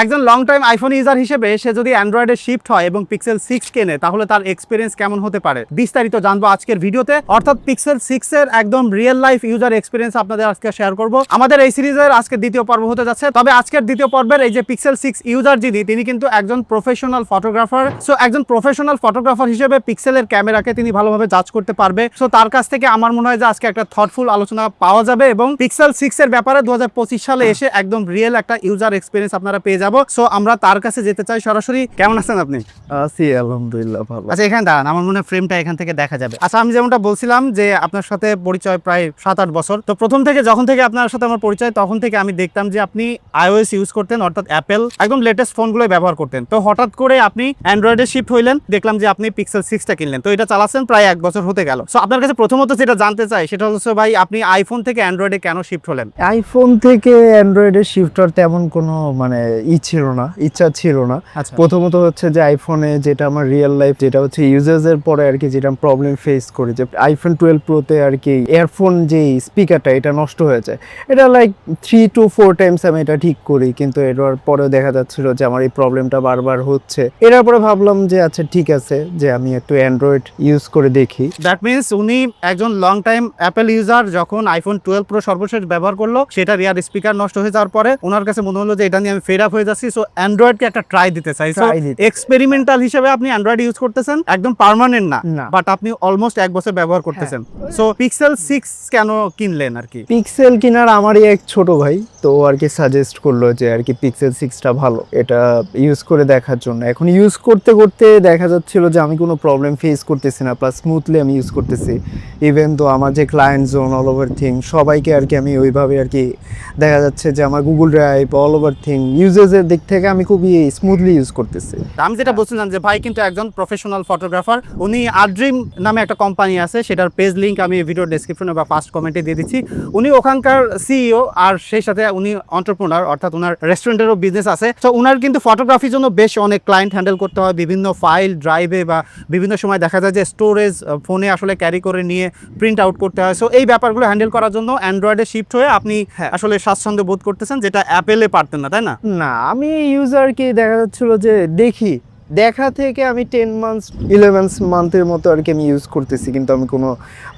একজন long time iPhone user হিসেবে সে যদি অ্যান্ড্রয়েডে শিফট হয় এবং পিক্সেল 6 কেনে তাহলে তার এক্সপিরিয়েন্স কেমন হতে পারে বিস্তারিত জানবো আজকের ভিডিওতে। অর্থাৎ পিক্সেল 6 এর একদম রিয়েল লাইফ ইউজার এক্সপিরিয়েন্স আপনাদের আজকে শেয়ার করব। আমাদের এই সিরিজের আজকে দ্বিতীয় পর্ব হতে যাচ্ছে। তবে আজকের দ্বিতীয় পর্বের এই যে পিক্সেল 6 ইউজার তিনি কিন্তু একজন প্রফেশনাল ফটোগ্রাফার। সো একজন প্রফেশনাল ফটোগ্রাফার হিসেবে পিক্সেলের ক্যামেরাকে তিনি ভালোভাবে জাজ করতে পারবে। সো তার কাছ থেকে আমার মনে হয় যে আজকে একটা থটফুল আলোচনা পাওয়া যাবে এবং পিক্সেল 6 এর ব্যাপারে 2025 সালে এসে একদম রিয়েল একটা ইউজার এক্সপিরিয়েন্স আপনারা পেয়ে যাবো। সো আমরা তার কাছে যেতে চাই সরাসরি। কেমন আছেন আপনি? আছি আলহামদুলিল্লাহ ভালো। আচ্ছা, এখানে দাঁড়ান, আমার মনে হয় ফ্রেমটা এখান থেকে দেখা যাবে। আচ্ছা, আমি যেমনটা বলছিলাম যে আপনার সাথে পরিচয় প্রায় 7-8 বছর। তো প্রথম থেকে যখন থেকে আপনার সাথে আমার পরিচয় তখন থেকে আমি দেখতাম যে আপনি iOS ইউজ করতেন, অর্থাৎ অ্যাপেল একদম লেটেস্ট ফোনগুলোই ব্যবহার করতেন। তো হঠাৎ করে আপনি অ্যান্ড্রয়েডে শিফট হইলেন, দেখলাম যে আপনি পিক্সেল 6টা কিনলেন। তো এটা চালাচ্ছেন প্রায় 1 বছর হতে গেল। সো আপনার কাছে প্রথমত যেটা জানতে চাই সেটা হচ্ছে ভাই, আপনি আইফোন থেকে অ্যান্ড্রয়েডে কেন শিফট হলেন? আইফোন থেকে অ্যান্ড্রয়েডে শিফটার তেমন কোনো ইচ্ছা ছিল না। আচ্ছা। প্রথমত হচ্ছে যে আইফোনে যেটা আমার রিয়েল লাইফ যেটা হচ্ছে ইউজেসের পরে আর কি যেটা প্রবলেম ফেস করি, যে আইফোন 12 প্রোতে আর কি ইয়ারফোন যে স্পিকারটা এটা নষ্ট হয়ে যায়। এটা লাইক 3 to 4 টাইমস আমি এটা ঠিক করি, কিন্তু এটার পরেও দেখা যাচ্ছিল যে আমার এই প্রবলেমটা বারবার হচ্ছে। এটার পরে ভাবলাম যে আচ্ছা ঠিক আছে, যে আমি একটু অ্যান্ড্রয়েড ইউজ করে দেখি। দ্যাট মিনস উনি একজন লং টাইম অ্যাপেল ইউজার, যখন আইফোন 12 প্রো সর্বশেষ ব্যবহার করলো সেটা রিয়ার স্পিকার নষ্ট হয়ে যাওয়ার পরে ওনার কাছে মনে হলো যে এটা নিয়ে আমি ফেড আপ হয়ে যাচ্ছি। সো অ্যান্ড্রয়েডকে একটা ট্রাই দিতে চাই। সো এক্সপেরিমেন্টাল হিসেবে আপনি অ্যান্ড্রয়েড ইউজ করতেছেন, একদম পার্মানেন্ট না, বাট আপনি অলমোস্ট 1 বছর ব্যবহার করতেছেন। সো পিক্সেল 6 কেন কিনলেন আর কি? পিক্সেল কেনার আমারই এক ছোট ভাই, তো ও আর কি সাজেস্ট করলো যে আর কি পিক্সেল 6টা ভালো, এটা ইউজ করে দেখার জন্য। এখন ইউজ করতে করতে দেখা যাচ্ছিল যে আমি কোনো প্রবলেম ফেস করতেছি না, প্লাস স্মুথলি আমি ইউজ করতেছি। ইভেন তো আমার যে client zone all over thing সবাইকে আর কি আমি ওইভাবে আর কি দেখা যাচ্ছে যে আমার Google drive all over thing ইউজেসের দিক থেকে আমি খুবই স্মুথলি ইউজ করতেছি। আমি যেটা বলছিলাম যে ভাই কিন্তু একজন প্রফেশনাল ফটোগ্রাফার। উনি আড্রিম নামে একটা কোম্পানি আছে, সেটার পেজ লিঙ্ক আমি ভিডিও ডেসক্রিপশনে বা ফার্স্ট কমেন্টে দিয়ে দিচ্ছি। উনি ওখানকার সিইও, আর সেই সাথে উনি এন্টারপ্রেনার, অর্থাৎ ওনার রেস্টুরেন্টেরও বিজনেস আছে। তো ওনার কিন্তু ফটোগ্রাফির জন্য বেশ অনেক ক্লায়েন্ট হ্যান্ডেল করতে হয়, বিভিন্ন ফাইল ড্রাইভে বা বিভিন্ন সময় দেখা যায় যে স্টোরেজ ফোনে আসলে ক্যারি করে নিয়ে প্রিন্ট আউট করতে হয়। সো এই ব্যাপারগুলো হ্যান্ডেল করার জন্য অ্যান্ড্রয়েডে শিফট হয়ে আপনি আসলে স্বাচ্ছন্দ্য বোধ করতেছেন, যেটা অ্যাপেলে পারতেন না, তাই না? না, আমি ইউজারকে দেখা যাচ্ছিল যে দেখা থেকে আমি 10 মান্থস 11 মান্থের মতো আর কি আমি ইউজ করতেছি, কিন্তু আমি কোনো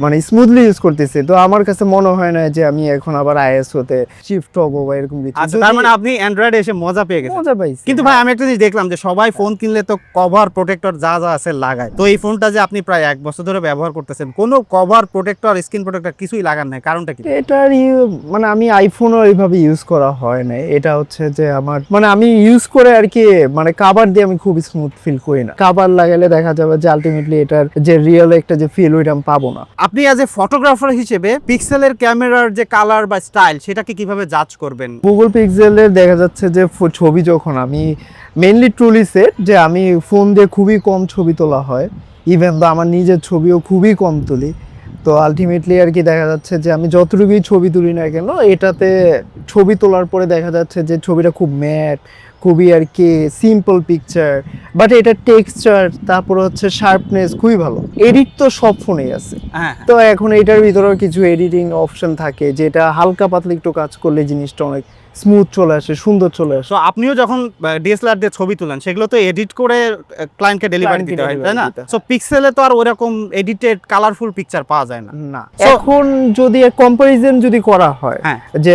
মানে স্মুথলি ইউজ করতেছি। তো আমার কাছে মনে হয় না যে আমি এখন আবার আইএস হতে শিফট হবো বা এরকম কিছু। আচ্ছা, তার মানে আপনি অ্যান্ড্রয়েডে এসে মজা পেয়ে গেছেন। মজা পাইছি। কিন্তু ভাই, আমি একটা জিনিস দেখলাম যে সবাই ফোন কিনলে তো কভার প্রোটেক্টর যা যা আছে লাগায়। তো এই ফোনটা যে আপনি প্রায় 1 বছর ধরে ব্যবহার করতেছেন, কোনো কভার প্রোটেক্টর স্ক্রিন প্রোটেক্টর কিছুই লাগান নাই, কারণটা কি? এটার মানে আমি আইফোনও এইভাবে ইউজ করা হয় না। এটা হচ্ছে যে আমার মানে আমি ইউজ করে আর কি মানে কাভার দিয়ে আমি খুব স্মুথ ফিল করি না। কাভার লাগালে দেখা যাবে যে আলটিমেটলি এটার যে রিয়েল একটা যে ফিল ওইটা আমি পাবো না। আপনি অ্যাজ এ ফটোগ্রাফার হিসেবে পিক্সেলের ক্যামেরার যে কালার বা স্টাইল সেটাকে কিভাবে জাজ করবেন? গুগল পিক্সেলের দেখা যাচ্ছে যে ছবি যখন আমি মেইনলি ট্রুলি সেট যে আমি ফোন দিয়ে খুবই কম ছবি তোলা হয়, ইভেন তো আমার নিজের ছবিও খুবই কম তুলি। তো আলটিমেটলি আর কি দেখা যাচ্ছে যে আমি যতটুকুই ছবি তুলি না কেন, এটাতে ছবি তোলার পরে দেখা যাচ্ছে যে ছবিটা খুব ম্যাট, খুবই আর কি সিম্পল পিকচার, বাট এটা টেক্সচার তারপর হচ্ছে শার্পনেস খুবই ভালো। এডিট তো সব ফোনেই আছে। হ্যাঁ। তো এখন এটার ভিতরেও কিছু এডিটিং অপশন থাকে, যেটা হালকা পাতলা একটু কাজ করলে জিনিসটা অনেক স্মুথ চলে আসে, সুন্দর চলে আসে। সো আপনিও যখন ডিএসএলআর দিয়ে ছবি তুলেন সেগুলো তো এডিট করে ক্লায়েন্টকে ডেলিভারি দিতে হয়, তাই না? সো পিক্সেলে তো আর ওরকম এডিটেড কালারফুল পিকচার পাওয়া যায় না। না, এখন যদি কম্পারিজন যদি করা হয় যে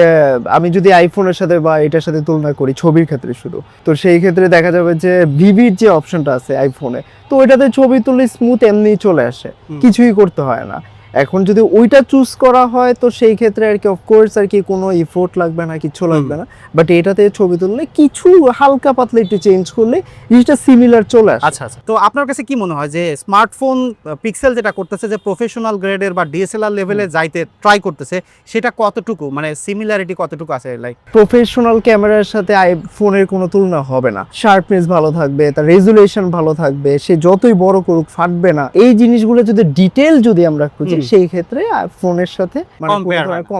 আমি যদি আইফোনের সাথে বা এটার সাথে তুলনা করি ছবির ক্ষেত্রে শুধু, তো সেই ক্ষেত্রে দেখা যাবে যে ভিভিড যে অপশনটা আছে আইফোনে, তো ওইটাতে ছবি তুললে স্মুথ এমনি চলে আসে, কিছুই করতে হয় না। এখন যদি ওইটা চুজ করা হয় তো সেই ক্ষেত্রে আর কি অফকোর্স আর কি কোনো এফোর্ট লাগবে না, কিছু লাগবে না, বাট এটাতে ছবি তুললে কিছু হালকা পাতলা একটু চেঞ্জ করলে জিনিসটা সিমিলার চলে আসে। আচ্ছা আচ্ছা, তো আপনার কাছে কি মনে হয় যে স্মার্টফোন পিক্সেল যেটা করতেছে, যে প্রফেশনাল গ্রেডের বা ডিএসএলআর লেভেলে যাইতে ট্রাই করতেছে, সেটা কতটুকু মানে সিমিলারিটি কতটুকু আছে? লাইক প্রফেশনাল ক্যামেরার সাথে আইফোনের কোনো তুলনা হবে না। শার্পনেস ভালো থাকবে, তার রেজুলেশন ভালো থাকবে, সে যতই বড় করুক ফাটবে না। এই জিনিসগুলো যদি ডিটেল যদি আমরা খুঁজি সেই ক্ষেত্রে ফোনের সাথে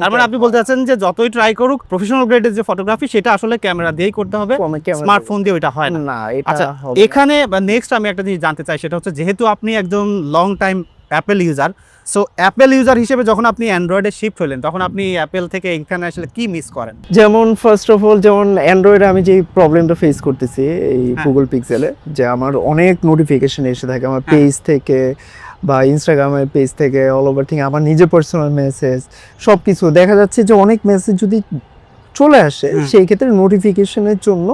তার মানে আপনি বলতে চাচ্ছেন যে যতই ট্রাই করুক প্রফেশনাল গ্রেডের যে ফটোগ্রাফি সেটা আসলে ক্যামেরা দিয়েই করতে হবে, স্মার্টফোন দিয়ে ওইটা হয় না। না, আচ্ছা, এখানে নেক্সট আমি একটা জিনিস জানতে চাই, সেটা হচ্ছে যেহেতু আপনি একজন long time Apple user. So Apple user হিসেবে যখন আপনি অ্যান্ড্রয়েডে শিফট হলেন তখন আপনি অ্যাপেল থেকে এখানে আসলে কি মিস করেন? যেমন ফার্স্ট অফ অল যেমন অ্যান্ড্রয়েডে আমি যে প্রবলেমটা ফেস করতেছি এই হ্যাঁ। গুগল পিক্সেলে, যে আমার অনেক নোটিফিকেশন এসে থাকে আমার হ্যাঁ। পেজ থেকে বা ইনস্টাগ্রামের পেজ থেকে, অল ওভার থিং, আমার নিজের পার্সোনাল মেসেজ সব কিছু দেখা যাচ্ছে যে অনেক মেসেজ যদি চলে আসে সেই ক্ষেত্রে নোটিফিকেশনের জন্য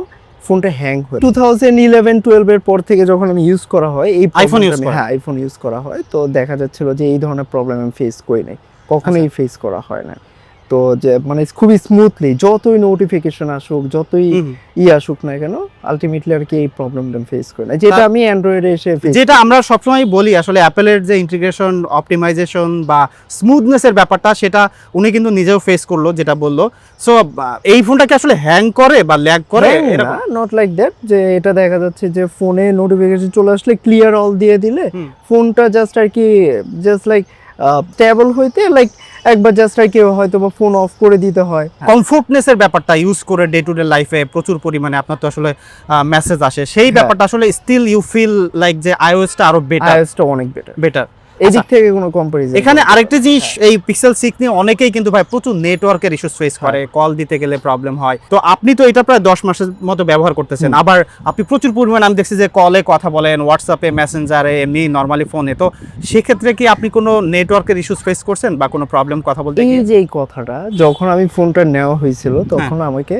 ফোনটা হ্যাং হয়। 2011-12 এর পর থেকে যখন আমি ইউজ করা হয় এই iPhone use করেন? হ্যাঁ আইফোন ইউজ করা হয়, তো দেখা যাচ্ছিল যে এই ধরনের প্রবলেম আমি ফেস করি নাই, কখনোই ফেস করা হয় না। তো যে মানে খুবই স্মুথলি যতই নোটিফিকেশন আসুক যতই আসুক না কেন আলটিমেটলি আর কি এই প্রবলেমটা ফেস করি না, যেটা আমি অ্যান্ড্রয়েডে এসে যেটা আমরা সবসময় বলি আসলে অ্যাপেলের যে ইন্টিগ্রেশন, অপটিমাইজেশন বা স্মুথনেসের ব্যাপারটা সেটা উনি কিন্তু নিজেও ফেস করলো, যেটা বললো। সো এই ফোনটা কি আসলে হ্যাং করে বা ল্যাগ করে? না, নট লাইক দ্যাট, যে এটা দেখা যাচ্ছে যে ফোনে নোটিফিকেশন চলে আসলে ক্লিয়ার অল দিয়ে দিলে ফোনটা জাস্ট আর কি জাস্ট লাইক ট্যাবল হইতে লাইক একবার জাস্ট আর কি হয়তো বা ফোন অফ করে দিতে হয়। কমফোর্টনেসের ব্যাপারটা ইউজ করে ডে টু ডে লাইফে প্রচুর পরিমাণে আপনার তো আসলে মেসেজ আসে, সেই ব্যাপারটা আসলে স্টিল ইউ ফিল লাইক যে আইওএসটা আরো বেটার? আইওএসটা অনেক বেটার, এই দিক থেকে কোনো কম্পারিজন। এখানে আরেকটা জিনিস, এই পিক্সেল 6 নিয়ে অনেকেই কিন্তু ভাই প্রচুর নেটওয়ার্কের ইস্যুস ফেস করে, কল দিতে গেলে প্রবলেম হয়। তো আপনি তো এটা প্রায় 10 মাসের মতো ব্যবহার করতেছেন, আবার আপনি প্রচুর পরিমাণে আমি দেখছি যে কলে কথা বলেন, হোয়াটসঅ্যাপে, মেসেঞ্জারে, এমনি নরমালি ফোনে। তো সেক্ষেত্রে কি আপনি কোনো নেটওয়ার্কের ইস্যুস ফেস করছেন বা কোনো প্রবলেম কথা বলতে এই গিয়ে? যে এই কথাটা যখন আমি ফোনটা নেওয়া হয়েছিল তখন আমাকে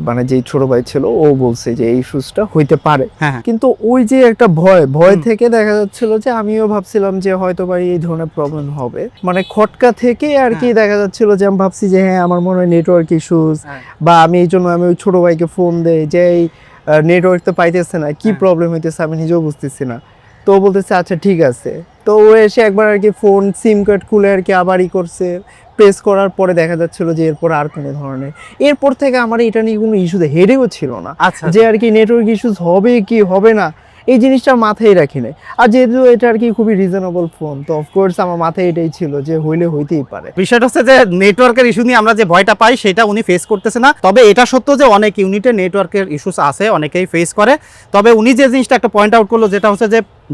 মানে যেই ছোট ভাই ছিল ও বলছে যে এই ইস্যুসটা হইতে পারে, কিন্তু ওই যে একটা ভয় থেকে দেখা যাচ্ছিল যে আমিও ভাবছিলাম যে হয়তো বা এই ধরনের প্রবলেম হবে, মানে খটকা থেকে আর কি দেখা যাচ্ছিল যে আমি ভাবছি যে হ্যাঁ আমার মনে হয় নেটওয়ার্ক ইস্যুস, বা আমি এই জন্য আমি ওই ছোট ভাইকে ফোন দেই যে এই নেটওয়ার্ক তো পাইতেছে না, কি প্রবলেম হইতেছে আমি নিজেও বুঝতেছি না। তো ও বলতেছে আচ্ছা ঠিক আছে, তো ও এসে একবার আর কি ফোন সিম কার্ড খুলে আর কি আবারই করছে, প্রেস করার পরে দেখা যাচ্ছিল যে এরপর আর কোনো ধরনের, এরপর থেকে আমার এটা নিয়ে কোনো ইস্যুতে হেডেও ছিল না যে আর কি নেটওয়ার্ক ইস্যুস হবে কি হবে না, এই জিনিসটা মাথায় রাখি নাই। আর যেহেতু এটা আর কি খুবই রিজনেবল ফোন, তো অফকোর্স আমার মাথায় এটাই ছিল যে হইতেই পারে। বিষয়টা হচ্ছে যে নেটওয়ার্কের ইস্যু নিয়ে আমরা যে ভয়টা পাই সেটা উনি ফেস করতেছে না, তবে এটা সত্য যে অনেক ইউনিটে নেটওয়ার্কের ইস্যুস আছে, অনেকেই ফেস করে। তবে উনি যে জিনিসটা একটা পয়েন্ট আউট করলো যেটা হচ্ছে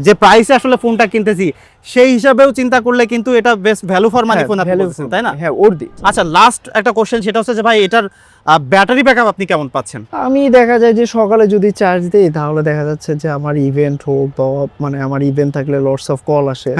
যে প্রাইসে আসলে ফোনটা কিনতেছি সেই হিসাবেও চিন্তা করলে কিন্তু এটা best value for money phone আপনি বলছেন, তাই না? হ্যাঁ ওর দিক। আচ্ছা, লাস্ট একটা কোশ্চেন, সেটা হচ্ছে যে ভাই এটার ব্যাটারি ব্যাকআপ আপনি কেমন পাচ্ছেন? আমি দেখা যায় যে সকালে যদি চার্জ দিই তাহলে দেখা যাচ্ছে যে আমার ইভেন্ট হোক বা মানে আমার ইভেন্ট থাকলে লটস অফ কল আসে,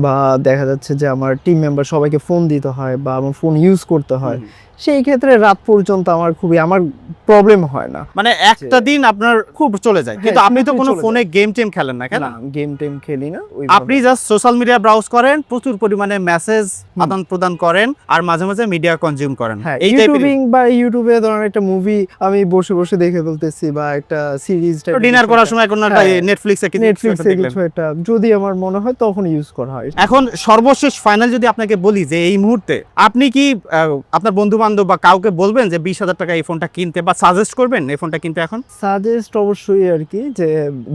বা দেখা যাচ্ছে যে আমার টিম মেম্বার সবাইকে ফোন দিতে হয় বা আমার ফোন ইউজ করতে হয়, সেই ক্ষেত্রে রাত পর্যন্ত আমার প্রবলেম হয় না, মানে একটা দিন আপনার খুব চলে যায়। কিন্তু আপনি তো কোনো ফোনে গেম টেম খেলেন না, কেন? গেম টেম খেলি না, আপনি জাস্ট সোশ্যাল মিডিয়া ব্রাউজ করেন, প্রচুর পরিমাণে মেসেজ আদান প্রদান করেন, আর মাঝে মাঝে মিডিয়া কনজিউম করেন। এই ইউটিউবিং বা ইউটিউবে ধরেন একটা মুভি আমি বসে বসে দেখে ফেলতেছি বা একটা সিরিজ টাইপ, ডিনার করার সময় কোনো একটা নেটফ্লিক্সে কিছু একটা যদি আমার মনে হয় তখন ইউজ করা হয়। এখন সর্বশেষ ফাইনাল যদি আপনাকে বলি যে এই মুহূর্তে আপনি কি আপনার বন্ধু বান্ধব বা কাউকে বলবেন যে 20,000 টাকা এই ফোনটা কিনতে, বা সাজেস্ট করবেন এই ফোনটা কিনতে? এখন সাজেস্ট অবশ্যই আর কি, যে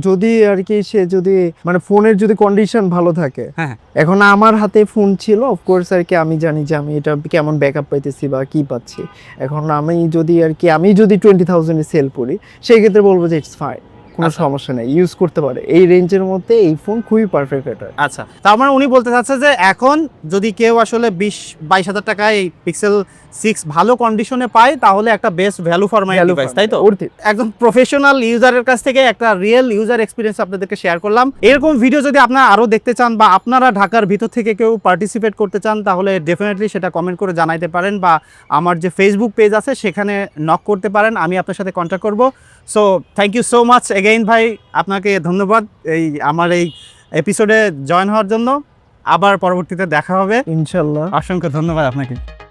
যদি আর কি সে যদি মানে ফোনের যদি কন্ডিশন ভালো থাকে, এখন আমার হাতে ফোন ছিল অফকোর্স আর কি আমি জানি যে আমি এটা কেমন ব্যাকআপ পাইতেছি বা কি পাচ্ছি, এখন আমি যদি 20,000 এ সেল করি সেই ক্ষেত্রে বলবো যে ইটস ফাইন, কোনো সমস্যা নেই, ইউজ করতে পারে, এই রেঞ্জের মধ্যে এই ফোন খুবই পারফেক্ট এটা। আচ্ছা, তার মানে উনি বলতে চাচ্ছে যে এখন যদি কেউ আসলে 22,000 টাকায় এই পিক্সেল 6 ভালো কন্ডিশনে পায় তাহলে একটা best value for money device, তাই তো? একদম প্রফেশনাল ইউজারের কাছ থেকে একটা রিয়েল ইউজার এক্সপিরিয়েন্স আপনাদেরকে শেয়ার করলাম। এরকম ভিডিও যদি আপনারা আরো দেখতে চান বা আপনারা ঢাকার ভিতর থেকে কেউ পার্টিসিপেট করতে চান তাহলে ডেফিনেটলি সেটা কমেন্ট করে জানাইতে পারেন, বা আমার যে ফেসবুক পেজ আছে সেখানে নক করতে পারেন, আমি আপনার সাথে কন্ট্যাক্ট করব। So thank you so much again ভাই, আপনাকে ধন্যবাদ এই আমার এই এপিসোডে জয়েন হওয়ার জন্য। আবার পরবর্তীতে দেখা হবে ইনশাআল্লাহ। অসংখ্য ধন্যবাদ আপনাকে।